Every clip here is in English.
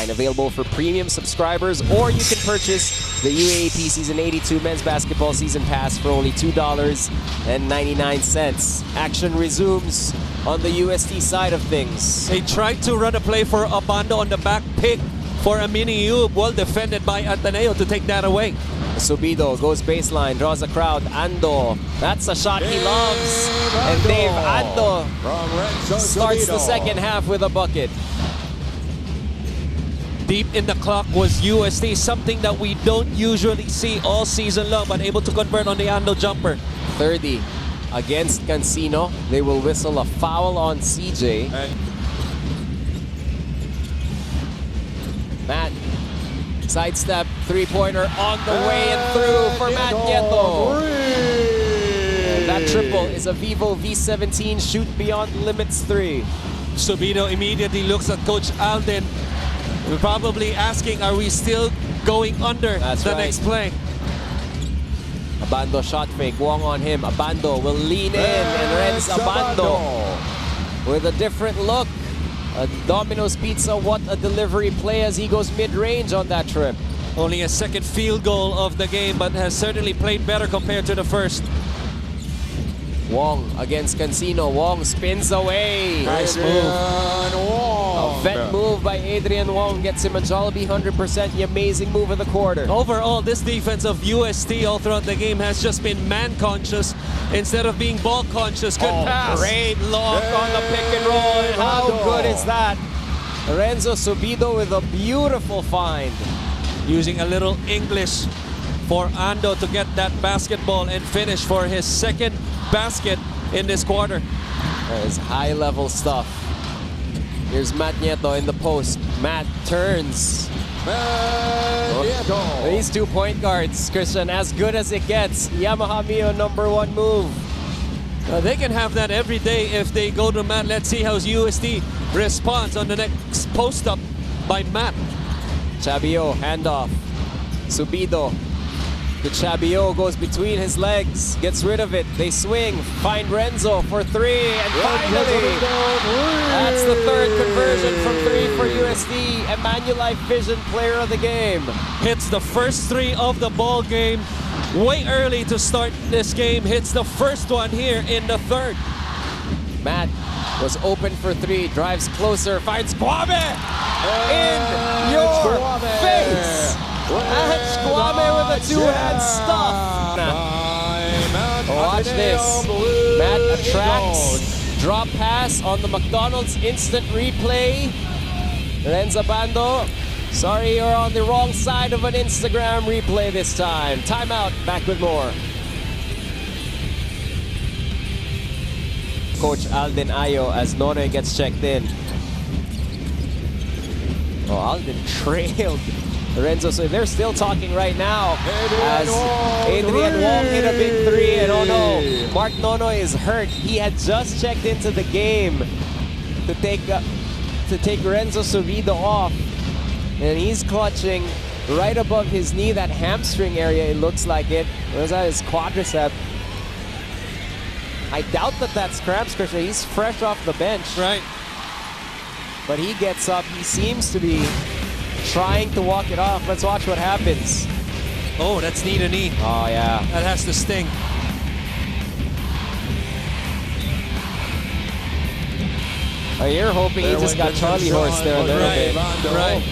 line, available for premium subscribers, or you can purchase the UAAP Season 82 Men's Basketball Season Pass for only $2.99. Action resumes on the UST side of things. They tried to run a play for Abando on the back pick for a mini-oop, well defended by Ateneo to take that away. Subido goes baseline, draws a crowd. Ando, that's a shot he loves. And Dave Ando starts the second half with a bucket. Deep in the clock was UST, something that we don't usually see all season long, but able to convert on the Ando jumper. 30 against Cancino. They will whistle a foul on CJ. Matt, sidestep, three-pointer on the way and through for Matt Nieto. And that triple is a Vivo V17 shoot beyond limits 3. Subido immediately looks at Coach Alden, probably asking, are we still going under the next play? Abando shot fake, Wong on him. Abando will lean in and Renz Abando with a different look. A Domino's Pizza, what a delivery play as he goes mid-range on that trip. Only a second field goal of the game, but has certainly played better compared to the first. Wong against Cancino. Wong spins away. Nice move. A vet move by Adrian Wong gets him a Jollibee 100%. The amazing move of the quarter. Overall, this defense of UST all throughout the game has just been man-conscious instead of being ball-conscious. Good pass. Great look on the pick and roll. And how good is that? Renzo Subido with a beautiful find. Using a little English for Ando to get that basketball and finish for his second basket in this quarter. That is high-level stuff. Here's Matt Nieto in the post. Matt turns. These 2 point guards, Christian, as good as it gets. Yamaha Mio #1 move. They can have that every day if they go to Matt. Let's see how UST responds on the next post-up by Matt. Chabio, handoff. Subido. The Chabio goes between his legs, gets rid of it. They swing, find Renzo for 3, and finally, that's the third conversion from 3 for USD. Emmanuel Vision Player of the Game. Hits the first 3 of the ball game way early to start this game. Hits the first one here in the third. Matt was open for 3, drives closer, finds Kwame in your face. That's Kwame with a two-hand stuff. Watch this. Matt attracts. Drop pass on the McDonald's instant replay. Renz Abando. Sorry, you're on the wrong side of an Instagram replay this time. Timeout. Back with more. Coach Alden Ayo as Nonoy gets checked in. Oh, Alden trailed Renzo, so they're still talking right now as Adrian Wong hit a big 3, and oh no, Mark Nonoy is hurt. He had just checked into the game to take Renzo Subido off, and he's clutching right above his knee, that hamstring area, it looks like it. Was that his quadricep? I doubt that that's cramps, Christian. He's fresh off the bench. Right. But he gets up. He seems to be trying to walk it off. Let's watch what happens. Oh, that's knee to knee. Oh, yeah. That has to sting. Oh, you're hoping he just got Charlie horse there a little bit. Right.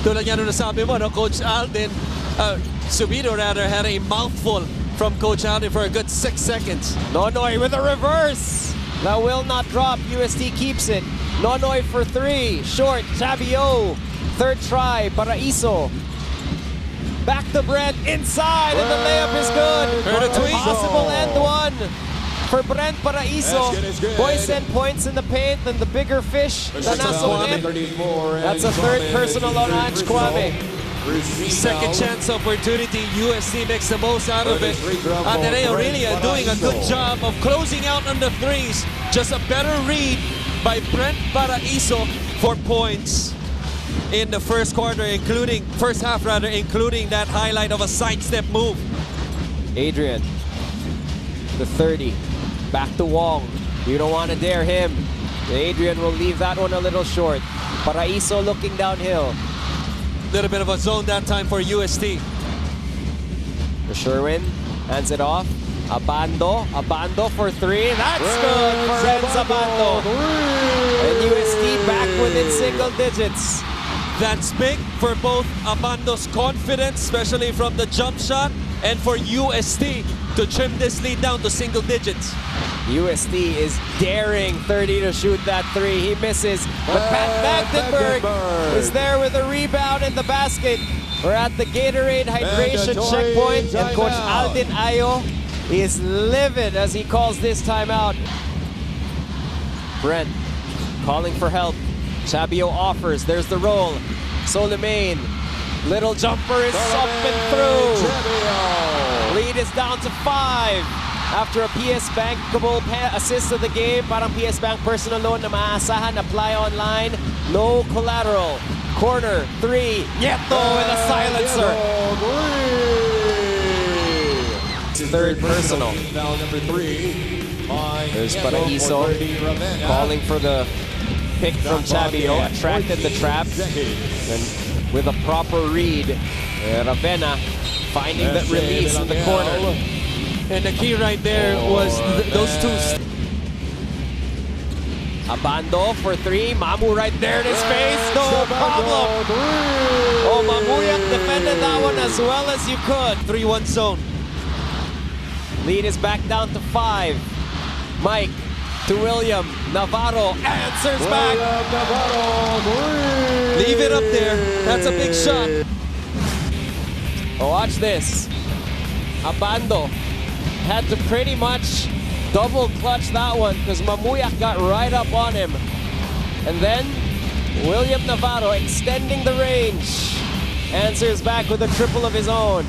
Tulad yan nung nasabi mo, no, Coach Alden, Subido rather, had a mouthful from Coach Alden for a good 6 seconds. Nonoy with a reverse. That will not drop. UST keeps it. Nonoy for 3. Short. Chabio. Third try. Paraiso. Back to Brent. Inside. And the layup is good. Heard a tweet. Possible end one for Brent Paraiso. Boys send points in the paint. And the bigger fish. The nasa net. That's a third personal on Ange Kwame. Second chance opportunity. UST makes the most out of it. Ateneo really doing a good job of closing out on the threes. Just a better read by Brent Paraiso for points in the first quarter, first half, including that highlight of a sidestep move. Adrian, the 30, back to Wong. You don't want to dare him. Adrian will leave that one a little short. Paraiso looking downhill. Little bit of a zone that time for UST. Sherwin hands it off. Abando for three. That's good for Renz Abando. And UST back within single digits. That's big for both Abando's confidence, especially from the jump shot, and for UST to trim this lead down to single digits. UST is daring 30 to shoot that three. He misses, but Pat Magdenberg is there with a rebound in the basket. We're at the Gatorade hydration checkpoint, and Coach Aldin Ayo is livid as he calls this timeout. Brent calling for help. Chabio offers. There's the roll. Solimain. Little jumper is up and through. Lead is down to 5. After a PS Bankable assist of the game, parang PS Bank personal loan na maasahan, apply online, no collateral. Corner, 3, Nieto with a silencer. Third personal. Foul number 3. There's Paraiso calling for the pick from Chabio, attracted the trap, and with a proper read, Ravena finding that release in the corner. And the key right there was those two. Abando for 3, Mamu right there in his face, no problem. Oh, Mamuyak defended that one as well as you could. 3-1 zone. Lead is back down to 5. Mike to William. Navarro answers back. Leave it up there. That's a big shot. Oh, watch this. Abando had to pretty much double clutch that one because Mamuyak got right up on him. And then William Navarro extending the range. Answers back with a triple of his own.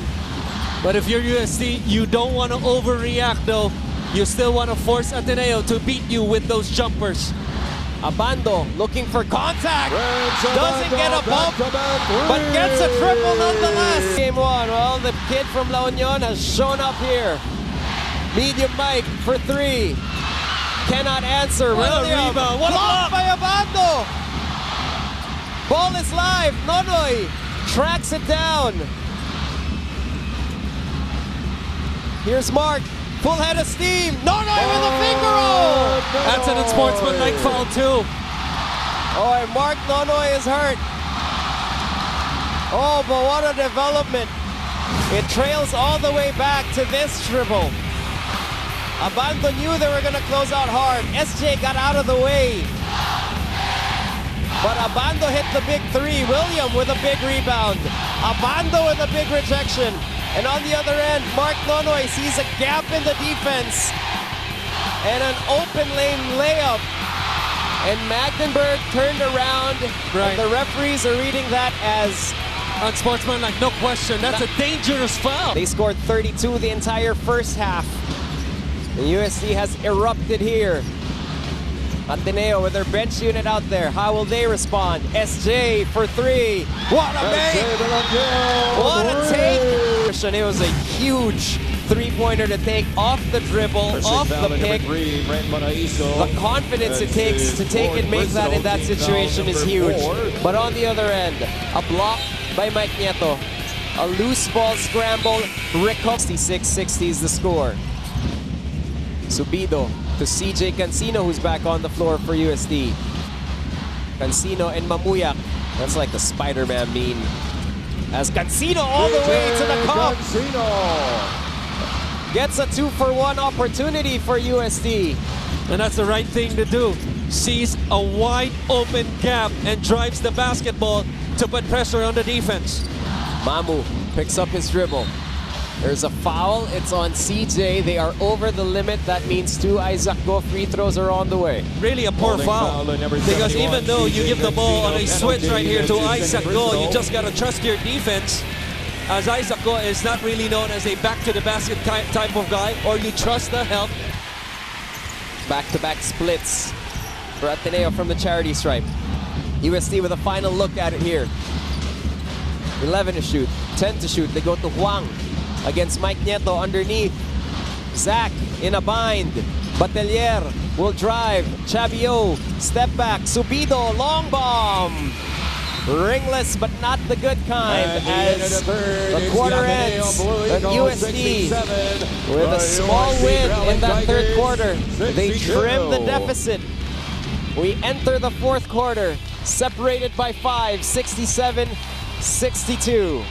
But if you're UST, you don't want to overreact though. You still want to force Ateneo to beat you with those jumpers. Abando looking for contact. Doesn't get a bump, but gets a triple nonetheless. Game 1, well, the kid from La Union has shown up here. Medium Mike for 3. Cannot answer. What a William rebound. What a blocked block. by Abando. Ball is live. Nonoy tracks it down. Here's Mark. Full head of steam. Nonoy with a finger roll. That's an unsportsmanlike foul too. Oh, and Mark Nonoy is hurt. Oh, but what a development. It trails all the way back to this triple. Abando knew they were going to close out hard. SJ got out of the way. But Abando hit the big 3. William with a big rebound. Abando with a big rejection. And on the other end, Mark Nonoy sees a gap in the defense. And an open lane layup. And Magdenberg turned around. Right. And the referees are reading that as Unsportsmanlike, no question. That's a dangerous foul. they scored 32 the entire first half. The UST has erupted here. Ateneo with their bench unit out there. How will they respond? SJ for 3. What a make! What a take! It was a huge three-pointer to take off the dribble, off the pick. The confidence it takes to take and make that in that situation is huge. But on the other end, a block by Mike Nieto. A loose ball scramble. 66-60 is the score. Subido to CJ Cancino, who's back on the floor for UST. Cancino and Mamuyak. That's like the Spider-Man meme. As Cancino all the way to the cup. Gets a 2-for-1 opportunity for UST. And that's the right thing to do. Sees a wide open gap and drives the basketball to put pressure on the defense. Mamu picks up his dribble. There's a foul. It's on CJ. They are over the limit. That means 2 Isaac Go free throws are on the way. Really a poor foul. Because even though you give the ball on a switch right here to Isaac Go, you just got to trust your defense. As Isaac Go is not really known as a back-to-the-basket type of guy, or you trust the help. Back-to-back splits for Ateneo from the charity stripe. UST with a final look at it here. 11 to shoot, 10 to shoot. They go to Huang against Mike Nieto underneath. Zach in a bind. Batelier will drive. Chavio, step back. Subido, long bomb. Ringless, but not the good kind. As the quarter ends, the UST with a small win in that third quarter. They trim the deficit. We enter the fourth quarter, separated by 5, 67-62.